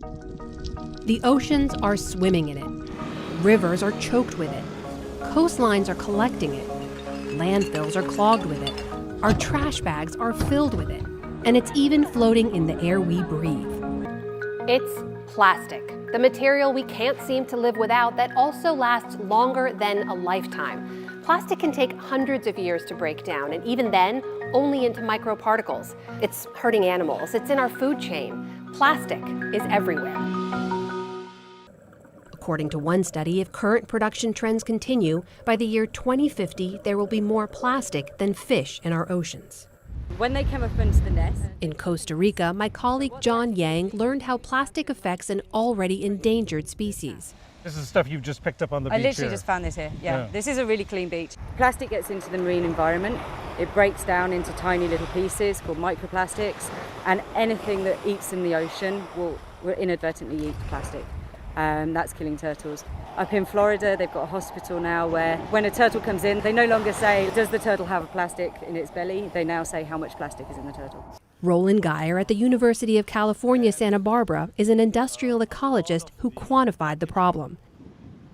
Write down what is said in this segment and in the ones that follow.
The oceans are swimming in it. Rivers are choked with it. Coastlines are collecting it. Landfills are clogged with it. Our trash bags are filled with it. And it's even floating in the air we breathe. It's plastic, the material we can't seem to live without that also lasts longer than a lifetime. Plastic can take hundreds of years to break down, and even then, only into microparticles. It's hurting animals. It's in our food chain. Plastic is everywhere. According to one study, if current production trends continue, by the year 2050, there will be more plastic than fish in our oceans. When they come up into the nest. In Costa Rica, my colleague John Yang learned how plastic affects an already endangered species. This is stuff you've just picked up on the beach. I literally just found this here. Yeah, this is a really clean beach. Plastic gets into the marine environment. It breaks down into tiny little pieces called microplastics, and anything that eats in the ocean will inadvertently eat the plastic. That's killing turtles. Up in Florida, they've got a hospital now where when a turtle comes in, they no longer say, does the turtle have a plastic in its belly? They now say how much plastic is in the turtle. Roland Geyer at the University of California, Santa Barbara is an industrial ecologist who quantified the problem.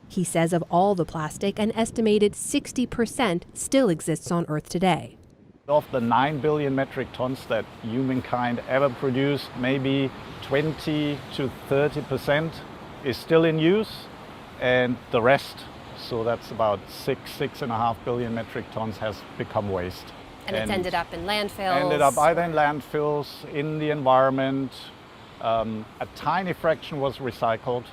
He says of all the plastic, an estimated 60% still exists on Earth today. Of the 9 billion metric tons that humankind ever produced, maybe 20 to 30% is still in use, and the rest, so that's about 6.5 billion metric tons, has become waste. And it's ended up in landfills? Ended up either in landfills, in the environment. A tiny fraction was recycled,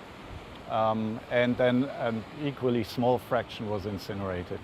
and then an equally small fraction was incinerated.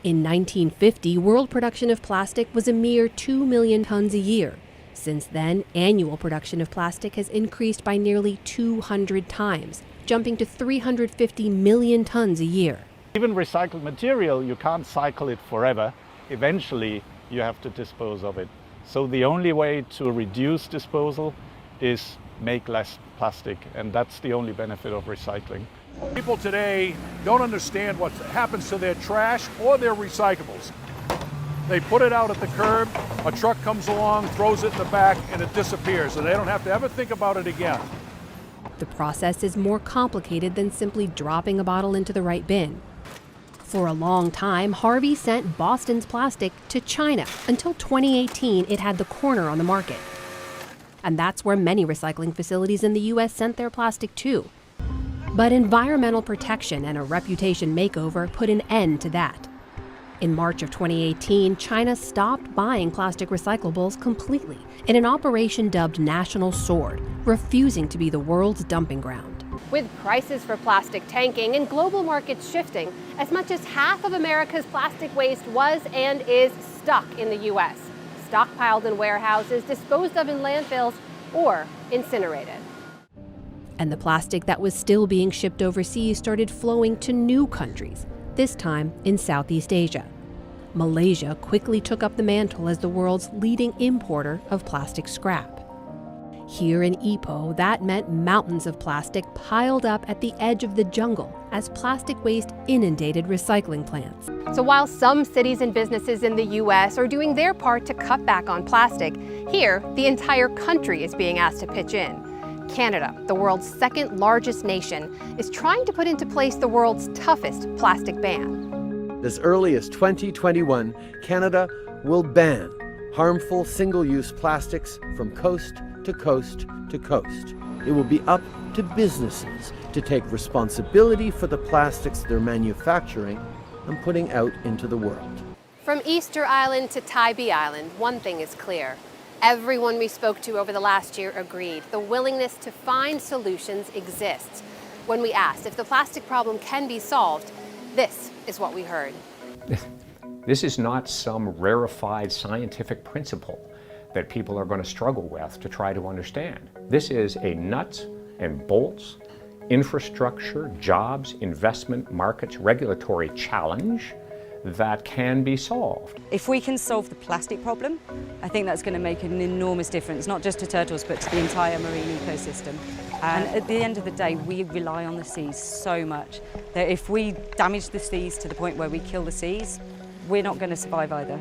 In 1950, world production of plastic was a mere 2 million tons a year. Since then, annual production of plastic has increased by nearly 200 times, jumping to 350 million tons a year. Even recycled material, you can't cycle it forever. Eventually, you have to dispose of it. So the only way to reduce disposal is make less plastic, and that's the only benefit of recycling. People today don't understand what happens to their trash or their recyclables. They put it out at the curb, a truck comes along, throws it in the back, and it disappears, and they don't have to ever think about it again. The process is more complicated than simply dropping a bottle into the right bin. For a long time, Harvey sent Boston's plastic to China. Until 2018, it had the corner on the market. And that's where many recycling facilities in the U.S. sent their plastic too. But environmental protection and a reputation makeover put an end to that. In March of 2018, China stopped buying plastic recyclables completely in an operation dubbed National Sword, refusing to be the world's dumping ground. With prices for plastic tanking and global markets shifting, as much as half of America's plastic waste was and is stuck in the U.S., stockpiled in warehouses, disposed of in landfills, or incinerated. And the plastic that was still being shipped overseas started flowing to new countries, this time in Southeast Asia. Malaysia quickly took up the mantle as the world's leading importer of plastic scrap. Here in Ipoh, that meant mountains of plastic piled up at the edge of the jungle as plastic waste inundated recycling plants. So while some cities and businesses in the U.S. are doing their part to cut back on plastic, here the entire country is being asked to pitch in. Canada, the world's second largest nation, is trying to put into place the world's toughest plastic ban. As early as 2021, Canada will ban harmful single-use plastics from coast to coast to coast. It will be up to businesses to take responsibility for the plastics they're manufacturing and putting out into the world. From Easter Island to Tybee Island, one thing is clear. Everyone we spoke to over the last year agreed the willingness to find solutions exists. When we asked if the plastic problem can be solved, this is what we heard. This is not some rarefied scientific principle that people are going to struggle with to try to understand. This is a nuts and bolts infrastructure, jobs, investment, markets, regulatory challenge that can be solved. If we can solve the plastic problem, I think that's going to make an enormous difference, not just to turtles, but to the entire marine ecosystem. And at the end of the day, we rely on the seas so much that if we damage the seas to the point where we kill the seas, we're not going to survive either.